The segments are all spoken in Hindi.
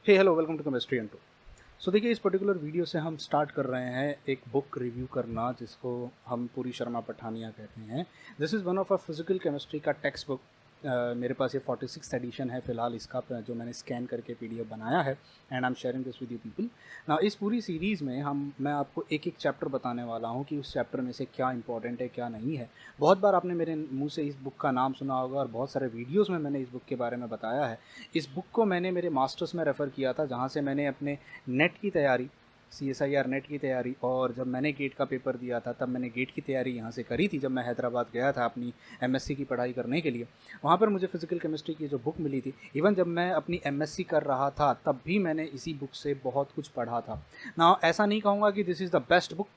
Hey hello welcome to chemistry and two. So देखिए, इस पर्टिकुलर वीडियो से हम स्टार्ट कर रहे हैं एक बुक रिव्यू करना जिसको हम पूरी शर्मा पठानिया कहते हैं। This is one of a physical chemistry का टेक्स्ट बुक। मेरे पास ये 46th एडिशन है फ़िलहाल इसका, जो मैंने स्कैन करके पीडीएफ बनाया है and I am sharing this with you people. ना इस पूरी सीरीज़ में मैं आपको एक एक चैप्टर बताने वाला हूँ कि उस चैप्टर में से क्या इंपॉर्टेंट है क्या नहीं है। बहुत बार आपने मेरे मुंह से इस बुक का नाम सुना होगा और बहुत सारे वीडियोज़ में मैंने इस बुक के बारे में बताया है। इस बुक को मैंने मेरे मास्टर्स में रेफ़र किया था, जहाँ से मैंने अपने नेट की तैयारी, CSIR नेट की तैयारी, और जब मैंने गेट का पेपर दिया था तब मैंने गेट की तैयारी यहाँ से करी थी। जब मैं हैदराबाद गया था अपनी MSc की पढ़ाई करने के लिए, वहाँ पर मुझे फिज़िकल केमिस्ट्री की जो बुक मिली थी, इवन जब मैं अपनी MSc कर रहा था तब भी मैंने इसी बुक से बहुत कुछ पढ़ा था ना। ऐसा नहीं कहूँगा कि this is the best book,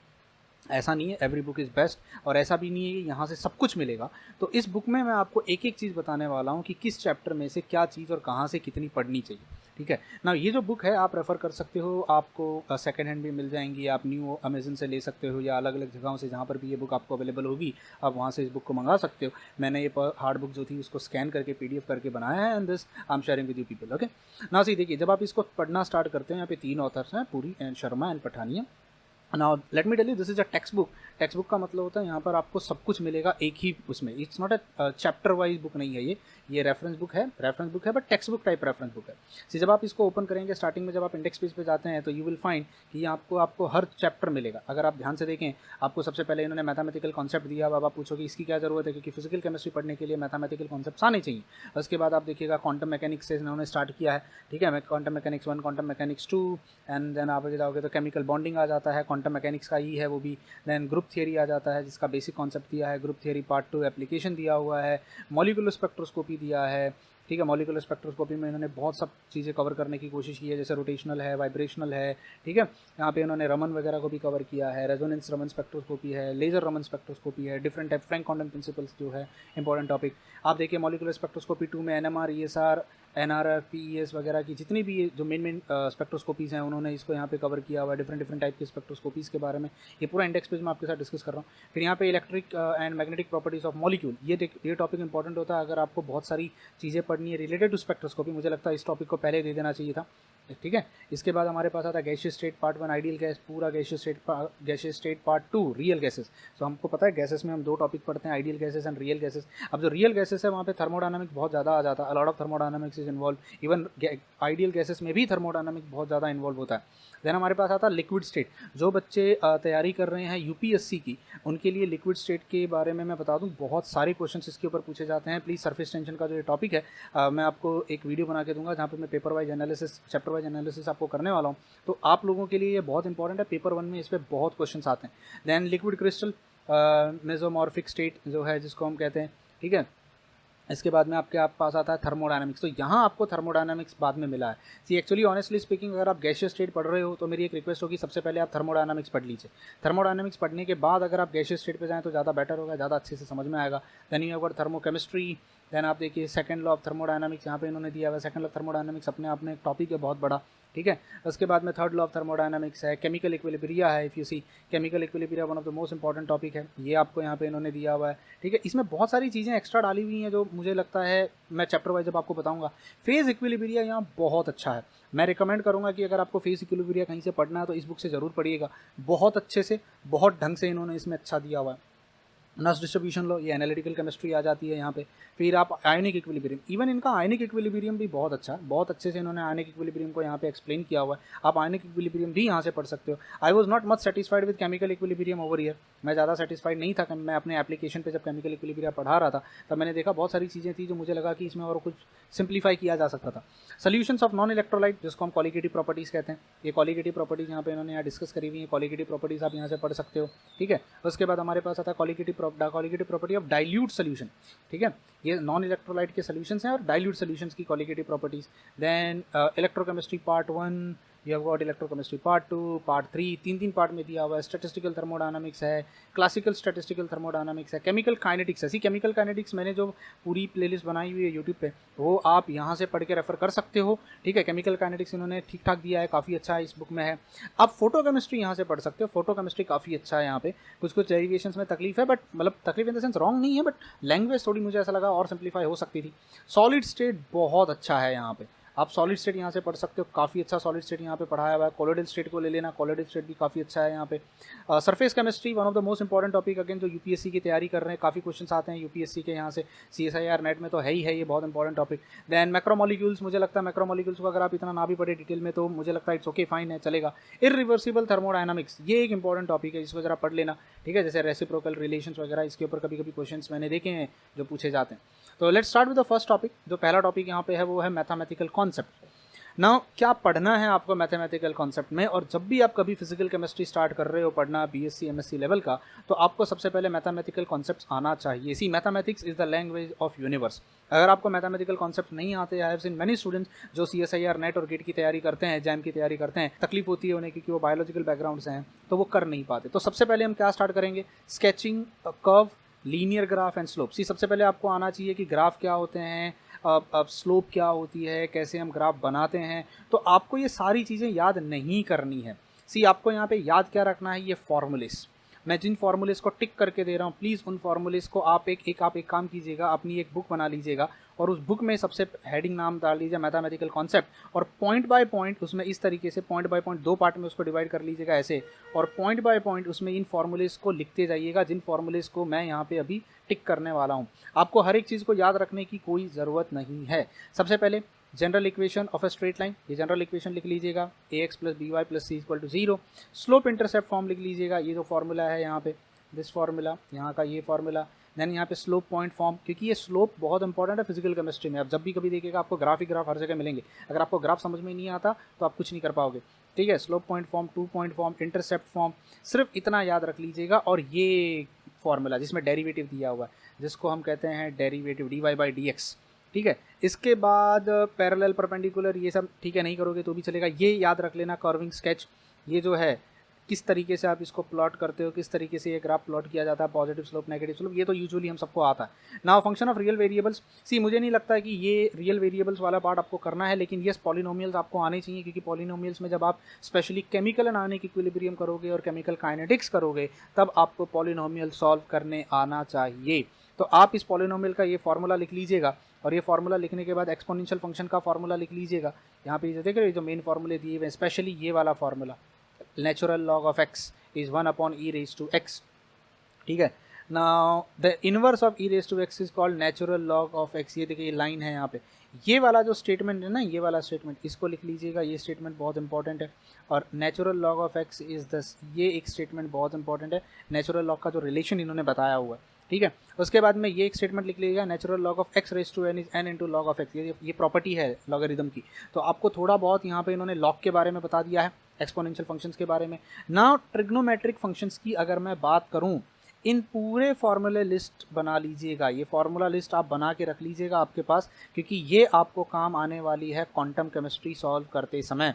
ऐसा नहीं है, एवरी बुक इज़ बेस्ट, और ऐसा भी नहीं है कि यहाँ से सब कुछ मिलेगा। तो इस बुक में मैं आपको एक एक चीज़ बताने वाला हूँ कि किस चैप्टर में से क्या चीज़ और कहाँ से कितनी पढ़नी चाहिए। ठीक है ना, ये जो बुक है आप रेफ़र कर सकते हो, आपको सेकेंड हैंड भी मिल जाएंगी, आप न्यू अमेज़न से ले सकते हो या अलग अलग जगहों से जहाँ पर भी ये बुक आपको अवेलेबल होगी आप वहाँ से इस बुक को मंगा सकते हो। मैंने ये हार्ड बुक जो थी उसको स्कैन करके PDF करके बनाया है and this I am sharing with you people. Okay ना, सी देखिए, जब आप इसको पढ़ना स्टार्ट करते हैं, यहाँ पे 3 ऑथर्स हैं, Puri and Sharma and Pathania. Now let me tell you, this is a textbook. Textbook का मतलब होता है यहाँ पर आपको सब कुछ मिलेगा एक ही उसमें। It's not a chapter wise book नहीं है ये रेफरेंस बुक है but text book type reference book है। सी जब आप इसको ओपन करेंगे, स्टार्टिंग में जब आप इंडेक्स पेज पे जाते हैं तो यू विल फाइंड कि आपको हर चैप्टर मिलेगा। अगर आप ध्यान से देखें, आपको सबसे पहले इन्होंने मैथमेटिकल कॉन्सेप्ट दिया। अब आप पूछोगे इसकी क्या जरूरत है, क्योंकि फिजिकल केमिस्ट्री पढ़ने के लिए मैथमेटिकल कॉन्सेप्ट्स आने चाहिए। उसके बाद आप देखिएगा क्वांटम मैकेनिक्स से इन्होंने स्टार्ट किया है। ठीक है, quantum mechanics 1, quantum mechanics 2, and then आप जाओगे तो केमिकल बॉन्डिंग आ जाता है, क्वांटम मैकेनिक्स का ही है वो भी। देन ग्रुप थियरी आ जाता है जिसका बेसिक कॉन्सेप्ट दिया है, ग्रुप थियरी पार्ट 2 एप्लीकेशन दिया हुआ है, मॉलिक्यूलर स्पेक्ट्रोस्कोपी दिया है। ठीक है, मॉलिक्यूलर स्पेक्ट्रोस्कोपी में इन्होंने बहुत सब चीज़ें कवर करने की कोशिश की है, जैसे रोटेशनल है, वाइब्रेशनल है। ठीक है, यहाँ पे इन्होंने रमन वगैरह को भी कवर किया है, रेजोनेंस रमन स्पेक्ट्रोस्कोपी है, लेजर रमन स्पेक्ट्रोस्कोपी है, different type Frank quantum principles जो है इंपॉर्टेंट टॉपिक। आप देखिए मॉलिक्यूलर स्पेक्ट्रोस्कोपी 2 में NMR, ESR, NRF, PES वगैरह की जितनी भी जो मेन स्पेक्ट्रोस्कोपीज़ हैं उन्होंने इसको यहाँ पे कवर किया हुआ है, डिफरेंट टाइप के स्पेक्ट्रोस्कोपीज़ के बारे में। ये पूरा इंडेक्स पेज में आपके साथ डिस्कस कर रहा हूँ। फिर यहाँ पे electric and magnetic properties of molecule, ये टॉपिक इंपॉर्टेंट होता है अगर आपको बहुत सारी चीज़ें पढ़नी है रिलेटेड टू स्पेक्ट्रोस्कोपी। मुझे लगता है इस टॉपिक को पहले दे देना चाहिए था। ठीक है, इसके बाद हमारे पास आता है gaseous state part 1, ideal gas, पूरा gaseous state part 2, real gases. तो हमको पता है गैसेस में हम 2 टॉपिक पढ़ते हैं, ideal gases and real gases. अब जो रियल गैसेस है वहाँ पे थर्मोडायनामिक्स बहुत ज़्यादा आ जाता है, a lot of thermodynamics is involve. Even ideal gases में भी थर्मोडायनामिक्स बहुत ज़्यादा इन्वॉल्व होता है। देन हमारे पास आता है लिक्विड स्टेट। जो बच्चे तैयारी कर रहे हैं UPSC की, उनके लिए लिक्विड स्टेट के बारे में मैं बता दूं, बहुत सारे क्वेश्चंस इसके ऊपर पूछे जाते हैं। प्लीज़ सरफेस टेंशन का जो ये टॉपिक है, मैं आपको एक वीडियो बना के दूंगा जहाँ पे मैं paper wise analysis, chapter wise analysis आपको करने वाला हूँ। तो आप लोगों के लिए ये बहुत इंपॉर्टेंट है, पेपर 1 में इस पर बहुत क्वेश्चन आते हैं। Then liquid crystal, mesomorphic state जो है जिसको हम कहते हैं। ठीक है, इसके बाद में आपके पास आता है थर्मोडायनामिक्स। तो यहाँ आपको थर्मोडायनामिक्स बाद में मिला है। सी एक्चुअली ऑनेस्टली स्पीकिंग, अगर आप गैसियस स्टेट पढ़ रहे हो तो मेरी एक रिक्वेस्ट होगी, सबसे पहले आप थर्मोडायनामिक्स पढ़ लीजिए। थर्मोडायनामिक्स पढ़ने के बाद अगर आप गैसियस स्टेट पे जाएँ तो ज़्यादा बेटर होगा, ज़्यादा अच्छे से समझ में आएगा। Then you have got thermochemistry. Then आप देखिए सेकंड लॉ ऑफ थर्मोडायनामिक्स यहाँ पे इन्होंने दिया हुआ है। सेकंड लॉ ऑफ थर्मोडायनामिक्स अपने आप में एक टॉपिक है बहुत बड़ा। ठीक है, उसके बाद में थर्ड लॉ ऑफ थर्मोडायनामिक्स है, केमिकल इक्विलिब्रिया है। If you see, chemical equilibria one of the most important topic है, ये आपको यहाँ पे इन्होंने दिया हुआ है। ठीक है, इसमें बहुत सारी चीज़ें एक्स्ट्रा डाली हुई हैं जो मुझे लगता है मैं चैप्टर वाइज जब आपको बताऊंगा। फेज इक्विलिब्रिया यहाँ बहुत अच्छा है, मैं रिकमेंड करूँगा कि अगर आपको फेज इक्विलिब्रिया कहीं से पढ़ना है तो इस बुक से ज़रूर पढ़िएगा। बहुत अच्छे से, बहुत ढंग से इन्होंने इसमें अच्छा दिया हुआ है। नस डिस्ट्रीब्यूशन लो, ये एनालिटिकल केमिस्ट्री आ जाती है यहाँ पे। फिर आप आयनिक इक्विलिब्रियम, इवन इनका आयनिक इक्विलिब्रियम भी बहुत अच्छा है, बहुत अच्छे से इन्होंने आयनिक इक्विलिब्रियम को यहाँ पे एक्सप्लेन किया हुआ है। आप आयनिक इक्विलिब्रियम भी यहाँ से पढ़ सकते हो। I was not much satisfied with chemical equilibrium over year, मैं ज़्यादा सेटिस्फाइड नहीं था। मैं अपने एप्लीकेशन पे जब केमिकल इक्विलिब्रियम पढ़ा रहा था तब मैंने देखा बहुत सारी चीज़ें थी जो मुझे लगा कि इसमें और कुछ सिंप्लीफाई किया जा सकता था। सोल्यूशंस ऑफ नॉन इलेक्ट्रोलाइट, जिसको हम कॉलिगेटिव प्रॉपर्टीज़ कहते हैं, ये कॉलिगेटिव प्रॉपर्टीज़ यहाँ पे इन्होंने यहाँ डिस्कस करी हुई है। कॉलिगेटिव प्रॉपर्टीज़ आप यहाँ से पढ़ सकते हो। ठीक है, उसके बाद हमारे पास आता है colligative property of dilute solution. ठीक है, ये नॉन इलेक्ट्रोलाइट के सोल्यूशंस हैं और डाइल्यूट सोल्यूशंस की colligative properties. Then electrochemistry part 1, you have got electrochemistry part 2, part 3, 3 part में दिया हुआ है। स्टैटिस्टिकल थर्मोडायनामिक्स है, क्लासिकल स्टैटिस्टिकल थर्मोडायनामिक्स है, केमिकल काइनेटिक्स है। सी केमिकल काइनेटिक्स मैंने जो पूरी प्लेलिस्ट बनाई हुई है यूट्यूब पे, वो आप यहाँ से पढ़ के रेफर कर सकते हो। ठीक है, केमिकल काइनेटिक्स इन्होंने ठीक ठाक दिया है, काफ़ी अच्छा है, इस बुक में है। आप फोटो केमिस्ट्री यहाँ से पढ़ सकते हो, फोटो केमिस्ट्री काफ़ी अच्छा है। यहाँ पे कुछ डेरिवेशंस में तकलीफ है, बट मतलब तकलीफ इन द सेंस रॉन्ग नहीं है, बट लैंग्वेज थोड़ी मुझे ऐसा लगा और सिंप्लीफाई हो सकती थी। सॉलिड स्टेट बहुत अच्छा है यहाँ पे, आप सॉलिड स्टेट यहाँ से पढ़ सकते हो, काफ़ी अच्छा सॉलिड स्टेट यहाँ पे पढ़ाया हुआ है। कोलोइडल स्टेट को ले लेना, कोलोइडल स्टेट भी काफ़ी अच्छा है यहाँ पे। Surface chemistry one of the most important topic, again जो यूपीएससी की तैयारी कर रहे हैं, काफ़ी क्वेश्चन आते हैं यूपीएससी के यहाँ से, CSIR नेट में तो है ही है, ये बहुत इंपॉर्टेंट टॉपिक। देन मैक्रोमोलिक्यूल्स, मुझे लगता है मैक्रोमोलिक्यूल्स को अगर आप इतना ना भी पढ़े डिटेल में तो मुझे लगता है इट्स ओके, फाइन है, चलेगा। इरिवर्सिबल थर्मोडायनामिक्स, ये एक इंपॉर्टेंट टॉपिक है, इसको जरा पढ़ लेना, ठीक है। जैसे रेसिप्रोकल रिलेशंस वगैरह, इसके ऊपर कभी कभी क्वेश्चंस मैंने देखे हैं जो पूछे जाते हैं। तो let's start with the first topic. जो पहला टॉपिक यहाँ पे है वो है मैथमेटिकल कॉन्सेप्ट। नाउ क्या पढ़ना है आपको मैथमेटिकल कॉन्सेप्ट में, और जब भी आप कभी फिजिकल केमिस्ट्री स्टार्ट कर रहे हो पढ़ना BSc MSc लेवल का, तो आपको सबसे पहले मैथमेटिकल कॉन्सेप्ट्स आना चाहिए। See mathematics is the language of universe. अगर आपको मैथमेटिकल कॉन्सेप्ट नहीं आते, I have seen many students जो CSIR नेट और गेट की तैयारी करते हैं, एग्जाम की तैयारी करते हैं, तकलीफ होती है उन्हें क्योंकि वो बायोलॉजिकल बैकग्राउंड से हैं, तो वो कर नहीं पाते। तो सबसे पहले हम क्या स्टार्ट करेंगे, sketching curve, linear graph and slope. See सबसे पहले आपको आना चाहिए कि ग्राफ क्या होते हैं, अब स्लोप क्या होती है, कैसे हम ग्राफ बनाते हैं। तो आपको ये सारी चीज़ें याद नहीं करनी है। सी आपको यहाँ पे याद क्या रखना है, ये फॉर्मूलेस। मैं जिन फॉर्मूलेस को टिक करके दे रहा हूँ, प्लीज़ उन फॉर्मूलेस को आप एक काम कीजिएगा, अपनी एक बुक बना लीजिएगा और उस बुक में सबसे हेडिंग नाम डाल लीजिए मैथमेटिकल कॉन्सेप्ट, और पॉइंट बाय पॉइंट उसमें इस तरीके से पॉइंट बाय पॉइंट 2 पार्ट में उसको डिवाइड कर लीजिएगा ऐसे, और पॉइंट बाय पॉइंट उसमें इन फॉर्मूलेस को लिखते जाइएगा, जिन फॉर्मूलेस को मैं यहाँ पे अभी टिक करने वाला हूँ। आपको हर एक चीज़ को याद रखने की कोई ज़रूरत नहीं है। सबसे पहले general equation of a straight line, ये जनरल इक्वेशन लिख लीजिएगा, ax + by + c = 0। Slope intercept form लिख लीजिएगा, ये जो फॉर्मूला है यहाँ पे, दिस फार्मूला, यहाँ का ये फार्मूला। देन यहाँ पे स्लोप पॉइंट फॉर्म, क्योंकि ये स्लोप बहुत इंपॉर्टेंट है फिजिकल केमिस्ट्री में। आप जब भी कभी देखिएगा आपको ग्राफ ही ग्राफ हर जगह मिलेंगे, अगर आपको ग्राफ समझ में नहीं आता तो आप कुछ नहीं कर पाओगे, ठीक है। Slope point form, 2 point form, intercept form, सिर्फ इतना याद रख लीजिएगा। और ये फॉर्मूला जिसमें डेरिवेटिव दिया हुआ है, जिसको हम कहते हैं डेरिवेटिव dy/dx, ठीक है। इसके बाद पैरेलल परपेंडिकुलर, ये सब ठीक है, नहीं करोगे तो भी चलेगा। ये याद रख लेना, कर्विंग स्केच, ये जो है किस तरीके से आप इसको प्लॉट करते हो, किस तरीके से ये ग्राफ प्लॉट किया जाता है, पॉजिटिव स्लोप नेगेटिव स्लोप, ये तो यूजुअली हम सबको आता है। Now function of real variables, see मुझे नहीं लगता है कि ये रियल वेरिएबल्स वाला पार्ट आपको करना है, लेकिन यस पॉलिनोमियल्स आपको आने चाहिए, क्योंकि पॉलिनोमियल्स में जब आप specially chemical and ionic equilibrium करोगे और केमिकल काइनेटिक्स करोगे, तब आपको पॉलिनोमियल सॉल्व करने आना चाहिए। तो आप इस पॉलिनोमियल का ये फार्मूला लिख लीजिएगा, और ये फार्मूला लिखने के बाद एक्सपोनेंशियल फंक्शन का फार्मूला लिख लीजिएगा। यहाँ पे देख रहे हो जो मेन फार्मूले दिए हुए, स्पेशली ये वाला formula, natural log of x is 1/e⁻x, ठीक है। Now the inverse of e⁻x is called natural log of x। ये देखिए ये लाइन है यहाँ पे, ये वाला जो स्टेटमेंट है ना, ये वाला स्टेटमेंट, इसको लिख लीजिएगा, ये स्टेटमेंट बहुत इंपॉर्टेंट है। और natural log of x is दस, ये एक स्टेटमेंट बहुत इंपॉर्टेंट है, नेचुरल log का जो रिलेशन इन्होंने बताया हुआ है, ठीक है। उसके बाद में ये एक स्टेटमेंट लिख लीजिएगा, natural log of x⁻n is n × log of x। ये प्रॉपर्टी है लॉगरिदम की। तो आपको थोड़ा बहुत यहाँ पे इन्होंने log के बारे में बता दिया है, एक्सपोनेंशियल फंक्शंस के बारे में। नाउ ट्रिग्नोमेट्रिक फंक्शंस की अगर मैं बात करूं, इन पूरे फार्मूले लिस्ट बना लीजिएगा, ये फार्मूला लिस्ट आप बना के रख लीजिएगा आपके पास, क्योंकि ये आपको काम आने वाली है क्वांटम केमिस्ट्री सॉल्व करते समय।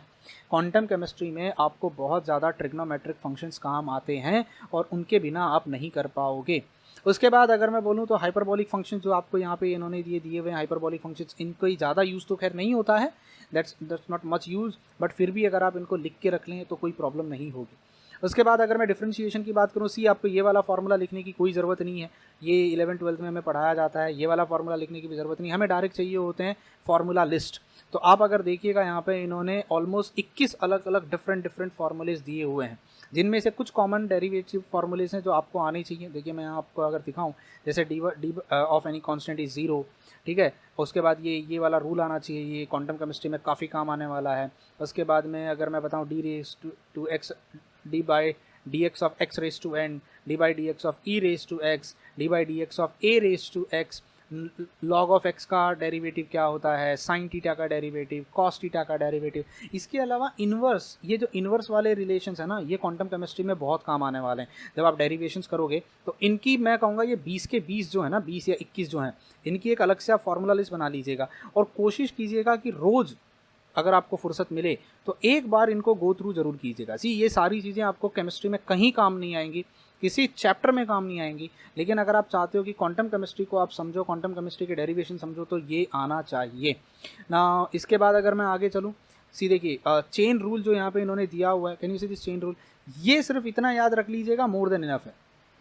क्वांटम केमिस्ट्री में आपको बहुत ज़्यादा ट्रिग्नोमेट्रिक फंक्शंस काम आते हैं और उनके बिना आप नहीं कर पाओगे। उसके बाद अगर मैं बोलूँ तो हाइपरबॉलिक फंक्शन जो आपको यहाँ पे इन्होंने दिए हुए हैं, हाइपरबॉलिक फंक्शंस, इनको ही ज़्यादा यूज़ तो खैर नहीं होता है, that's not much use, but फिर भी अगर आप इनको लिख के रख लें तो कोई प्रॉब्लम नहीं होगी। उसके बाद अगर मैं डिफरेंशिएशन की बात करूँ, सी आपको ये वाला फार्मूला लिखने की कोई ज़रूरत नहीं है, ये 11th-12th में हमें पढ़ाया जाता है, ये वाला फार्मूला लिखने की भी ज़रूरत नहीं, हमें डायरेक्ट चाहिए होते हैं फार्मूला लिस्ट। तो आप अगर देखिएगा यहाँ पे इन्होंने ऑलमोस्ट 21 अलग अलग डिफरेंट फार्मूलेज दिए हुए हैं, जिनमें से कुछ कॉमन डेरिवेटिव फार्मूलेज हैं जो आपको आने चाहिए। देखिए मैं आपको अगर दिखाऊं, जैसे D of any constant is 0, ठीक है। उसके बाद ये वाला रूल आना चाहिए, ये क्वांटम केमिस्ट्री में काफ़ी काम आने वाला है। उसके बाद में अगर मैं बताऊं d/x d/dx of x⁻n, d/dx of e⁻x, d/dx of a⁻x, log of x का डेरिवेटिव क्या होता है, साइन थीटा का डेरिवेटिव, कॉस थीटा का डेरिवेटिव। इसके अलावा इन्वर्स, ये जो इन्वर्स वाले रिलेशंस है ना, ये क्वांटम केमिस्ट्री में बहुत काम आने वाले हैं। जब आप डेरिवेशंस करोगे तो इनकी मैं कहूँगा ये 20 के 20 जो है ना, 20 या 21 जो हैं, इनकी एक अलग से आप फार्मूला लिस्ट बना लीजिएगा, और कोशिश कीजिएगा कि रोज़ अगर आपको फुर्सत मिले तो एक बार इनको गो थ्रू जरूर कीजिएगा। सी ये सारी चीज़ें आपको केमिस्ट्री में कहीं काम नहीं आएंगी, किसी चैप्टर में काम नहीं आएंगी, लेकिन अगर आप चाहते हो कि क्वांटम केमिस्ट्री को आप समझो, क्वांटम केमिस्ट्री के डेरिवेशन समझो, तो ये आना चाहिए ना। इसके बाद अगर मैं आगे चलूँ, सी देखिए चेन रूल जो यहाँ पे इन्होंने दिया हुआ है, can you see this chain rule, ये सिर्फ इतना याद रख लीजिएगा, मोर देन इनफ है।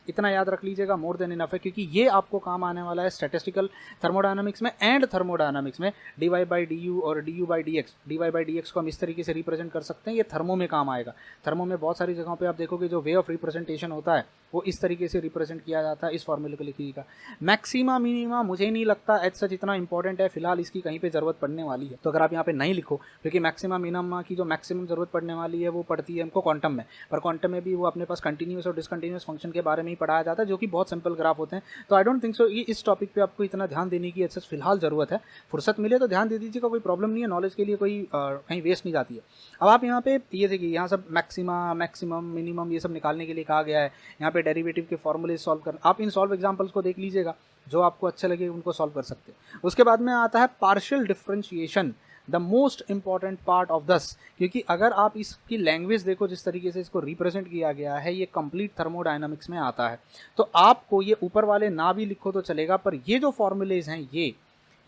इतना याद रख लीजिएगा, मोर देन इनफ है, क्योंकि ये आपको काम आने वाला है स्टैटिस्टिकल थर्मोडायनामिक्स में एंड थर्मोडायनामिक्स में। dy बाई डी यू और D U by D X, D Y by D X को हम इस तरीके से रिप्रेजेंट कर सकते हैं, ये थर्मो में काम आएगा। थर्मो में बहुत सारी जगहों पे आप देखोगे जो वे ऑफ रिप्रेजेंटेशन होता है वो इस तरीके से रिप्रेजेंट किया जाता है, इस फॉर्मूले को लिखिएगा। मैक्सिमा मिनिमा मुझे नहीं लगता एज सच इतना इंपॉर्टेंट है, फिलहाल इसकी कहीं पे जरूरत पड़ने वाली है, तो अगर आप यहाँ पे नहीं लिखो, क्योंकि मैक्सिमा मिनिमा की जो मैक्सिमम जरूरत पड़ने वाली है वो पड़ती है हमको क्वांटम में, पर क्वांटम में भी वो अपने पास कंटिन्यूस और डिसकंटिन्यूस फंक्शन के बारे में ही पढ़ाया जाता है, जो कि बहुत सिंपल ग्राफ होते हैं। तो आई डोंट थिंक सो ये इस टॉपिक पे आपको इतना ध्यान देने की एज सच फिलहाल जरूरत है। फुर्सत मिले तो ध्यान दे दीजिएगा, कोई प्रॉब्लम नहीं है, नॉलेज के लिए कोई कहीं वेस्ट नहीं जाती है। अब आप यहाँ पे ये देखिए, यहाँ सब मैक्सिमा, मैक्सिमम, मिनिमम ये सब निकालने के लिए कहा गया है। यहाँ पे डेरिवेटिव के फॉर्मूले सॉल्व कर, आप इन सॉल्व एग्जांपल्स को देख लीजिएगा, जो आपको अच्छा लगे उनको सॉल्व कर सकते हैं। उसके बाद में आता है partial differentiation, the most important part of दस, क्योंकि अगर आप इसकी लैंग्वेज देखो जिस तरीके से इसको रिप्रेजेंट किया गया है, ये कंप्लीट थर्मोडायनामिक्स में आता है। तो आपको ये ऊपर वाले ना भी लिखो तो चलेगा, पर ये जो फॉर्मूलेज हैं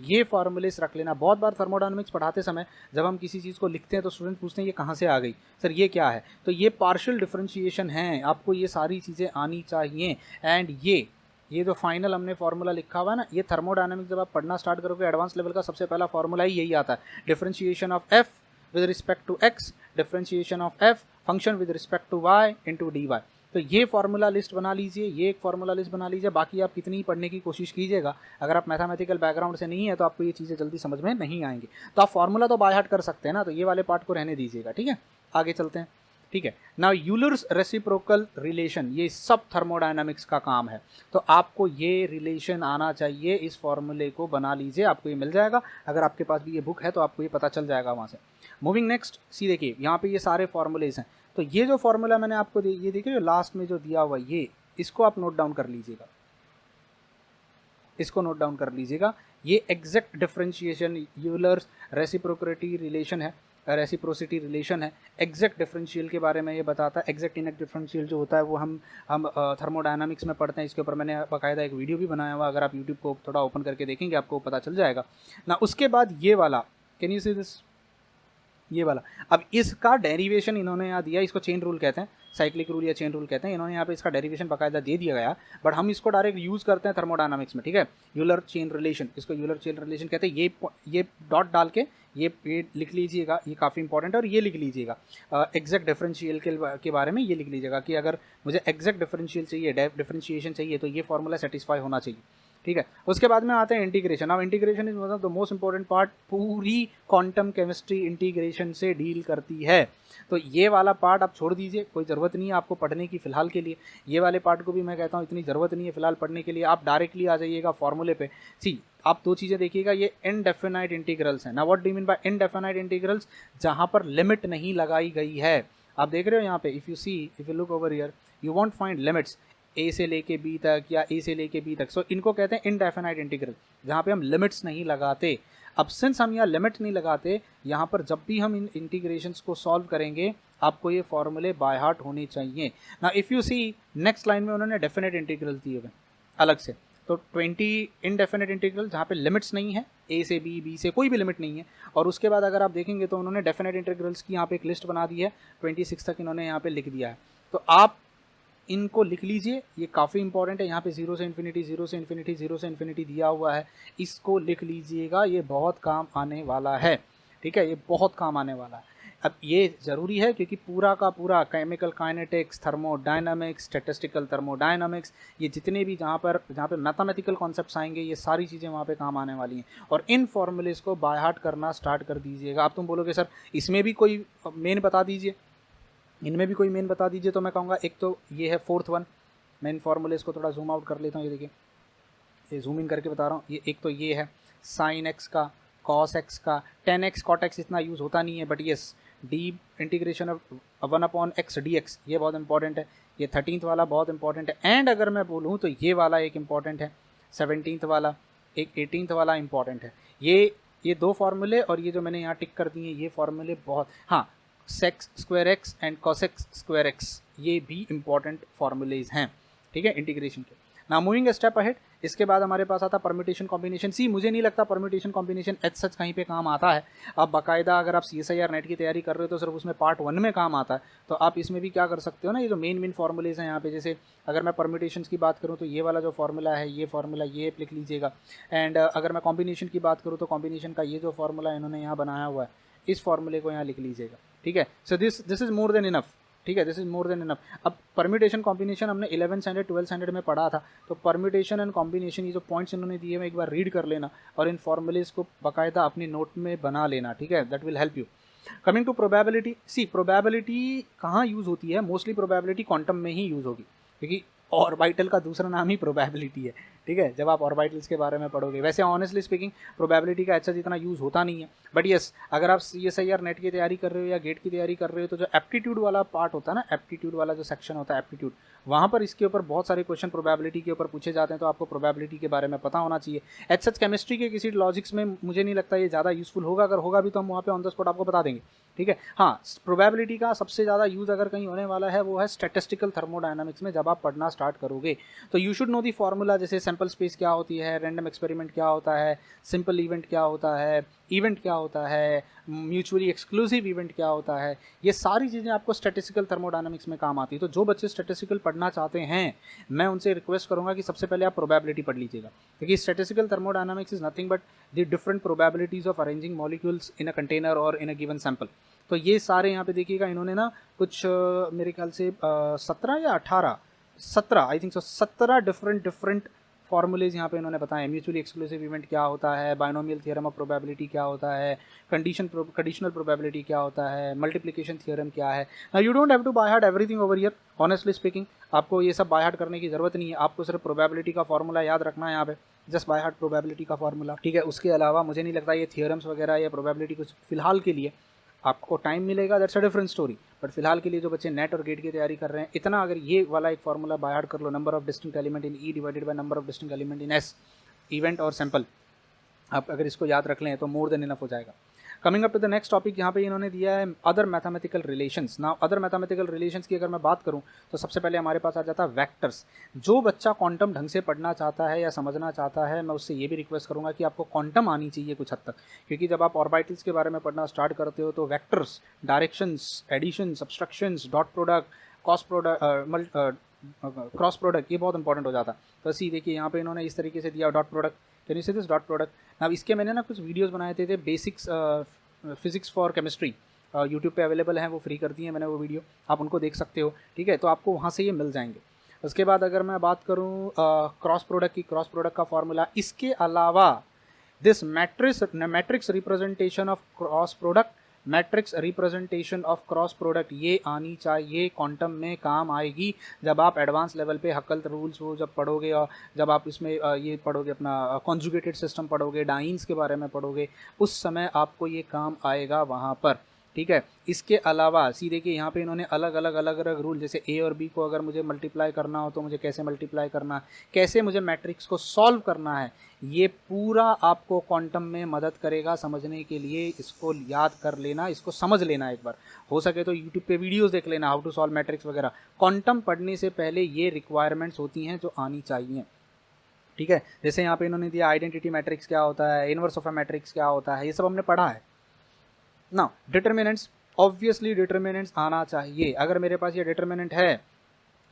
ये फॉर्मूलेस रख लेना। बहुत बार थर्मोडायनामिक्स पढ़ाते समय जब हम किसी चीज़ को लिखते हैं तो स्टूडेंट पूछते हैं ये कहाँ से आ गई सर, ये क्या है? तो ये पार्शियल डिफरेंशिएशन है, आपको ये सारी चीज़ें आनी चाहिए। एंड ये जो फाइनल हमने फार्मूला लिखा हुआ है ना, ये थर्मोडायनामिक्स जब आप पढ़ना स्टार्ट करोगे एडवांस लेवल का, सबसे पहला फार्मूला ही यही आता है, differentiation of F with respect to X, differentiation of F function with respect to Y into D Y. तो ये फार्मूला लिस्ट बना लीजिए, ये एक फार्मूला लिस्ट बना लीजिए। बाकी आप कितनी पढ़ने की कोशिश कीजिएगा, अगर आप मैथमेटिकल बैकग्राउंड से नहीं है तो आपको ये चीज़ें जल्दी समझ में नहीं आएंगी। तो आप फार्मूला तो बाय हार्ट कर सकते हैं ना, तो ये वाले पार्ट को रहने दीजिएगा, ठीक है। आगे चलते हैं, ठीक है। नाउ यूलर्स रेसिप्रोकल रिलेशन, ये सब थर्मोडायनामिक्स का काम है, तो आपको ये रिलेशन आना चाहिए। इस फॉर्मूले को बना लीजिए, आपको ये मिल जाएगा। अगर आपके पास भी ये बुक है तो आपको ये पता चल जाएगा वहाँ से। मूविंग नेक्स्ट, सी देखिए यहाँ पे ये सारे फॉर्मूलेज हैं। तो ये जो फॉर्मूला मैंने आपको ये देखिए जो लास्ट में जो दिया हुआ ये, इसको आप नोट डाउन कर लीजिएगा, इसको नोट डाउन कर लीजिएगा। ये exact differentiation Euler's reciprocity relation है, रेसिप्रोसिटी रिलेशन है। एग्जैक्ट डिफरेंशियल के बारे में ये बताता है। एग्जैक्ट इनएक्ट डिफरेंशियल जो होता है वो हम थर्मोडायनामिक्स में पढ़ते हैं। इसके ऊपर मैंने बाकायदा एक वीडियो भी बनाया हुआ, अगर आप यूट्यूब को थोड़ा ओपन करके देखेंगे आपको पता चल जाएगा ना। उसके बाद ये वाला, कैन यू सी दिस, ये वाला, अब इसका डेरिवेशन इन्होंने यहाँ दिया, इसको चेन रूल कहते हैं, साइक्लिक रूल या चेन रूल कहते हैं। इन्होंने यहाँ पे इसका डेरिवेशन बाकायदा दे दिया गया, बट हम इसको डायरेक्ट यूज़ करते हैं थर्मोडायनामिक्स में, ठीक है। यूलर चेन रिलेशन, इसको यूलर चेन रिलेशन कहते हैं। ये डॉट डाल के ये लिख लीजिएगा, ये काफ़ी इंपॉर्टेंट है। और ये लिख लीजिएगा एग्जैक्ट डिफरेंशियल के बारे में, ये लिख लीजिएगा कि अगर मुझे एग्जैक्ट डिफरेंशियल चाहिए, डिफरेंशिएशन चाहिए, तो ये फॉर्मूला सेटिस्फाई होना चाहिए, ठीक है। उसके बाद में आते हैं इंटीग्रेशन। अब integration is one of the most important part, पूरी क्वांटम केमिस्ट्री इंटीग्रेशन से डील करती है। तो ये वाला पार्ट आप छोड़ दीजिए, कोई ज़रूरत नहीं है आपको पढ़ने की फ़िलहाल के लिए। ये वाले पार्ट को भी मैं कहता हूँ इतनी ज़रूरत नहीं है फ़िलहाल पढ़ने के लिए। आप डायरेक्टली आ जाइएगा फॉर्मूले पे। सी, आप दो चीज़ें देखिएगा, ये इनडेफिनाइट इंटीग्रल्स हैं ना। What do mean by indefinite integrals? जहाँ पर लिमिट नहीं लगाई गई है। आप देख रहे हो यहाँ पे, if you look over here, you want find limits A से लेके बी तक या ए से लेके बी तक। सो इनको कहते हैं इनडेफिनाइट इंटीग्रल, जहाँ पे हम लिमिट्स नहीं लगाते। अब सिंस हम यहाँ लिमिट नहीं लगाते, यहाँ पर जब भी हम इन इंटीग्रेशंस को सॉल्व करेंगे, आपको ये फॉर्मूले बाय हार्ट होने चाहिए ना। If you see next line में उन्होंने डेफिनेट इंटीग्रल दिए हुए अलग से, तो 20 इनडेफिनेट इंटीग्रल जहाँ पे लिमिट्स नहीं है, ए से बी से कोई भी लिमिट नहीं है। और उसके बाद अगर आप देखेंगे तो उन्होंने डेफिनेट इंटीग्रल्स की यहाँ पे एक लिस्ट बना दी है, 26 तक इन्होंने यहाँ पे लिख दिया है। तो आप इनको लिख लीजिए, ये काफ़ी इंपॉर्टेंट है। यहाँ पे 0 से इन्फिनिटी, 0 से इन्फिनिटी, 0 से इन्फिनिटी दिया हुआ है, इसको लिख लीजिएगा, ये बहुत काम आने वाला है, ठीक है। ये बहुत काम आने वाला है। अब ये ज़रूरी है क्योंकि पूरा का पूरा chemical kinetics, thermodynamics, statistical thermodynamics, ये जितने भी जहाँ पे मैथमेटिकल कॉन्सेप्ट्स आएंगे, ये सारी चीज़ें वहाँ पे काम आने वाली हैं। और इन फॉर्मूलेस को बाय हार्ट करना स्टार्ट कर दीजिएगा। अब तुम बोलोगे सर इसमें भी कोई मेन बता दीजिए, इनमें भी कोई मेन बता दीजिए। तो मैं कहूँगा एक तो ये है फोर्थ वन, मैं इन फॉर्मूलेस को थोड़ा जूम आउट कर लेता हूँ। ये देखिए, ये जूम इन करके बता रहा हूँ। ये एक तो ये है साइन एक्स का, कॉस एक्स का, टेन एक्स कॉट एक्स इतना यूज़ होता नहीं है, but yes D integration of 1/x dx, ये बहुत इंपॉर्टेंट है। ये 13th वाला बहुत इंपॉर्टेंट है। एंड अगर मैं बोलूँ तो ये वाला एक इंपॉर्टेंट है, 17th वाला, एक 18th वाला इंपॉर्टेंट है। ये दो फार्मूले और ये जो मैंने यहाँ टिक कर दिए ये फार्मूले बहुत, हाँ, sex square x and cos x square x, ये भी इंपॉर्टेंट फार्मूलेज हैं, ठीक है, इंटीग्रेशन के। Now moving a step ahead, इसके बाद हमारे पास आता परम्यूटेशन कॉम्बिनेशन। सी मुझे नहीं लगता परम्यूटेशन कॉम्बिनेशन एज सच कहीं पे काम आता है। अब बाकायदा अगर आप CSIR नेट की तैयारी कर रहे हो तो सिर्फ उसमें पार्ट 1 में काम आता है। तो आप इसमें भी क्या कर सकते हो ना, ये जो मेन फॉर्मूलेज हैं यहाँ पे, जैसे अगर मैं परम्यूटेशन की बात करूँ तो ये वाला जो फॉर्मूला है, ये फॉर्मूला ये लिख लीजिएगा। एंड अगर मैं कॉम्बिनेशन की बात करूँ तो कॉम्बिनेशन का ये जो फॉर्मूला इन्होंने यहाँ बनाया हुआ है, इस फॉर्मूले को यहाँ लिख लीजिएगा। ठीक है, so this is more than enough. ठीक है, this is more than enough. अब परम्यूटेशन कॉम्बिनेशन हमने 11th स्टैंडर्ड 12th स्टैंडर्ड में पढ़ा था। तो परम्यूटेशन एंड कॉम्बिनेशन, ये जो पॉइंट्स इन्होंने दिए हैं एक बार रीड कर लेना और इन फॉर्मूलेज को बाकायदा अपनी नोट में बना लेना। ठीक है, that will help you. Coming to probability, see probability कहाँ यूज़ होती है? मोस्टली प्रोबेबिलिटी क्वांटम में ही यूज़ होगी, क्योंकि ऑर्बिटल का दूसरा नाम ही प्रोबेबिलिटी है। ठीक है, जब आप ऑर्बिटल्स के बारे में पढ़ोगे। वैसे ऑनेस्टली स्पीकिंग प्रोबेबिलिटी का अच्छा जितना यूज़ होता नहीं है, बट यस अगर आप CSIR नेट की तैयारी कर रहे हो या गेट की तैयारी कर रहे हो तो जो एप्टीट्यूड वाला पार्ट होता है ना, एप्टीट्यूड वाला जो सेक्शन होता है एप्टीट्यूड, वहाँ पर इसके ऊपर बहुत सारे क्वेश्चन प्रोबेबिलिटी के ऊपर पूछे जाते हैं। तो आपको प्रोबेबिलिटी के बारे में पता होना चाहिए। एच सच केमिस्ट्री के किसी लॉजिक्स में मुझे नहीं लगता ये ज़्यादा यूज़फुल होगा, अगर होगा भी तो हम वहाँ पे ऑन द स्पॉट आपको बता देंगे। ठीक है, हाँ प्रोबेबिलिटी का सबसे ज़्यादा यूज़ अगर कहीं होने वाला है वो है स्टैटिस्टिकल थर्मोडायनामिक्स में। जब आप पढ़ना स्टार्ट करोगे तो you should know the formula, जैसे सैंपल स्पेस क्या होती है, रैंडम एक्सपेरिमेंट क्या होता है, सिंपल इवेंट क्या होता है, इवेंट क्या होता है, म्यूचुअली एक्सक्लूसिव इवेंट क्या होता है। ये सारी चीज़ें आपको स्टैटिस्टिकल थर्मोडायनामिक्स में काम आती है। तो जो बच्चे स्टैटिस्टिकल पढ़ना चाहते हैं, मैं उनसे रिक्वेस्ट करूंगा कि सबसे पहले आप प्रोबेबिलिटी पढ़ लीजिएगा, क्योंकि statistical thermodynamics is nothing but the different probabilities of arranging molecules in a container और इन अ गिवन सैंपल। तो ये सारे यहाँ पे देखिएगा इन्होंने ना कुछ मेरे ख्याल से 17 या 18, 17 I think so 17 different formulas यहाँ पे इन्होंने बताए। म्यूचुअली एक्सक्लूसिव इवेंट क्या होता है, बाइनोमियल थियरम ऑफ प्रोबेबिलिटी क्या होता है, कंडीशनल प्रोबेबिलिटी क्या होता है, मल्टीप्लिकेशन थ्योरम क्या है। Now you don't have to by heart everything over here, honestly speaking आपको ये सब बाय हार्ट करने की जरूरत नहीं है। आपको सिर्फ प्रोबेबिलिटी का फॉर्मूला याद रखना है यहाँ पे, जस्ट बाय हार्ट प्रोबेबिलिटी का फॉर्मूला। ठीक है, उसके अलावा मुझे नहीं लगता ये थियरम्स वगैरह या प्रोबेबिलिटी कुछ फिलहाल के लिए आपको टाइम मिलेगा, that's a different story. But फिलहाल के लिए जो बच्चे नेट और गेट की तैयारी कर रहे हैं, इतना अगर ये वाला एक फॉर्मूला बाय हार्ट कर लो, number of distinct element in E divided by number of distinct element in S, event और सैंपल, आप अगर इसको याद रख लें तो मोर देन इनफ हो जाएगा। Coming up to the next topic, यहाँ पे इन्होंने दिया है other mathematical relations. Now other mathematical relations की अगर मैं बात करूँ तो सबसे पहले हमारे पास आ जाता है वेक्टर्स। जो बच्चा क्वांटम ढंग से पढ़ना चाहता है या समझना चाहता है, मैं उससे ये भी रिक्वेस्ट करूँगा कि आपको क्वांटम आनी चाहिए कुछ हद तक, क्योंकि जब आप ऑर्बिटल्स के बारे में पढ़ना स्टार्ट करते हो तो vectors, directions, addition, subtractions, dot product, cross product, ये बहुत इंपॉर्टेंट हो जाता है। तो ऐसे देखिए यहाँ पे इन्होंने इस तरीके से दिया dot product, can you see this dot product. अब इसके मैंने ना कुछ वीडियोस बनाए थे basics physics for chemistry, YouTube पे अवेलेबल हैं, वो फ्री कर दिए मैंने वो वीडियो, आप उनको देख सकते हो। ठीक है, तो आपको वहाँ से ये मिल जाएंगे। उसके बाद अगर मैं बात करूँ क्रॉस प्रोडक्ट की, क्रॉस प्रोडक्ट का फॉर्मूला, इसके अलावा this matrix representation of cross product, matrix representation of cross product, ये आनी चाहिए, क्वांटम में काम आएगी। जब आप एडवांस लेवल पे हक्कल रूल्स वो जब पढ़ोगे और जब आप इसमें ये पढ़ोगे, अपना कॉन्जुगेटेड सिस्टम पढ़ोगे, डाइंस के बारे में पढ़ोगे, उस समय आपको ये काम आएगा वहाँ पर। ठीक है, इसके अलावा सी देखिए यहाँ पे इन्होंने अलग अलग रूल, जैसे A और B को अगर मुझे मल्टीप्लाई करना हो तो मुझे कैसे मल्टीप्लाई करना है, कैसे मुझे मैट्रिक्स को सॉल्व करना है, ये पूरा आपको क्वांटम में मदद करेगा समझने के लिए। इसको याद कर लेना, इसको समझ लेना, एक बार हो सके तो यूट्यूब पे वीडियोस देख लेना, हाउ टू सॉल्व मैट्रिक्स वगैरह। क्वांटम पढ़ने से पहले ये रिक्वायरमेंट्स होती हैं जो आनी चाहिए। ठीक है, जैसे यहाँ पे इन्होंने दिया आइडेंटिटी मैट्रिक्स क्या होता है, इनवर्स ऑफ अ मैट्रिक्स क्या होता है, ये सब हमने पढ़ा है ना। डिटर्मिनेंट्स, ऑब्वियसली डिटर्मिनेंट्स आना चाहिए। अगर मेरे पास ये डिटर्मिनेंट है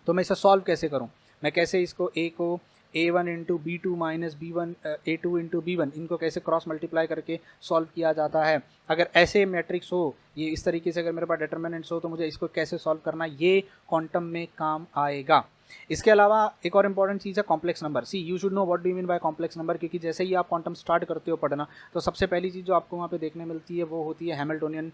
तो मैं इसे सॉल्व कैसे करूं, मैं कैसे इसको A को A1 into B2 minus B1 A2 into B1, इनको कैसे क्रॉस मल्टीप्लाई करके सॉल्व किया जाता है। अगर ऐसे मैट्रिक्स हो, ये इस तरीके से अगर मेरे पास डिटर्मिनेंट्स हो तो मुझे इसको कैसे सॉल्व करना, ये क्वांटम में काम आएगा। इसके अलावा एक और इंपॉर्टेंट चीज़ है complex number. See you should know what do you mean by complex number, क्योंकि जैसे ही आप क्वांटम स्टार्ट करते हो पढ़ना तो सबसे पहली चीज़ जो आपको वहाँ पे देखने मिलती है वो होती है हैमिल्टोनियन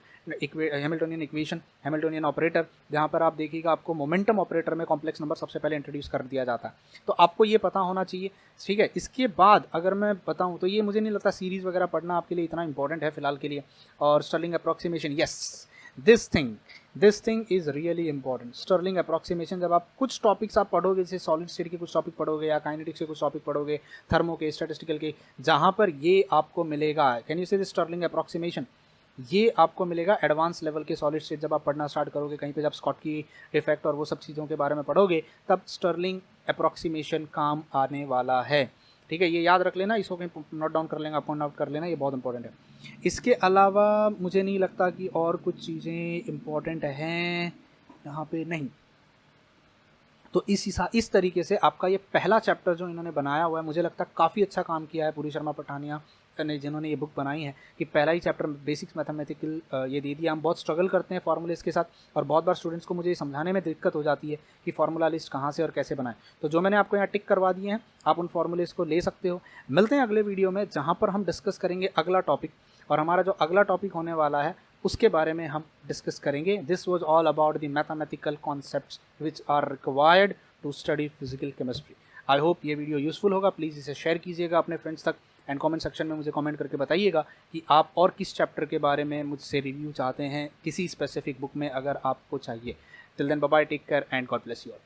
इक्वेशन, हैमिल्टोनियन ऑपरेटर, जहाँ पर आप देखिएगा आपको मोमेंटम ऑपरेटर में कॉम्प्लेक्स नंबर सबसे पहले इंट्रोड्यूस कर दिया जाता है। तो आपको ये पता होना चाहिए। ठीक है, इसके बाद अगर मैं बताऊँ तो ये मुझे नहीं लगता सीरीज़ वगैरह पढ़ना आपके लिए इतना इंपॉर्टेंट है फिलहाल के लिए। और Stirling approximation, yes this thing is really important. Stirling approximation, जब आप कुछ टॉपिक्स आप पढ़ोगे, जैसे सॉलिड स्टेट के कुछ टॉपिक पढ़ोगे या काइनेटिक्स के कुछ टॉपिक पढ़ोगे, थर्मो के, स्टैटिस्टिकल के, जहाँ पर ये आपको मिलेगा, कैन यू से दिस स्टर्लिंग अप्रॉक्सीमेशन, ये आपको मिलेगा एडवांस लेवल के सॉलिड स्टेट। जब आप पढ़ना स्टार्ट करोगे कहीं पे, जब स्कॉटकी इफेक्ट और वो सब चीज़ों के बारे में पढ़ोगे, तब स्टर्लिंग अप्रॉक्सीमेशन काम आने वाला है। ठीक है, ये याद रख लेना, इसको कहीं नोट डाउन कर लेना, पॉइंट आउट कर लेना, ये बहुत इंपॉर्टेंट है। इसके अलावा मुझे नहीं लगता कि और कुछ चीज़ें इम्पॉर्टेंट हैं यहाँ पे, नहीं। तो इस तरीके से आपका ये पहला चैप्टर जो इन्होंने बनाया हुआ है, मुझे लगता है काफ़ी अच्छा काम किया है पूरी शर्मा पठानिया ने, जिन्होंने ये बुक बनाई है, कि पहला ही चैप्टर बेसिक्स मैथमेटिकल ये दे दिया। हम बहुत स्ट्रगल करते हैं फार्मूलेस के साथ, और बहुत बार स्टूडेंट्स को मुझे ये समझाने में दिक्कत हो जाती है कि फार्मूला लिस्ट कहाँ से और कैसे बनाएं। तो जो मैंने आपको यहाँ टिक करवा दिए हैं, आप उन फार्मूलेस को ले सकते हो। मिलते हैं अगले वीडियो में, जहाँ पर हम डिस्कस करेंगे अगला टॉपिक, और हमारा जो अगला टॉपिक होने वाला है उसके बारे में हम डिस्कस करेंगे। This was all about the mathematical concepts which are required to study physical chemistry. I hope ये वीडियो यूजफुल होगा। प्लीज़ इसे शेयर कीजिएगा अपने फ्रेंड्स तक, एंड कमेंट सेक्शन में मुझे कमेंट करके बताइएगा कि आप और किस चैप्टर के बारे में मुझसे रिव्यू चाहते हैं, किसी स्पेसिफिक बुक में अगर आपको चाहिए। Till then bye bye, take care and God bless you all.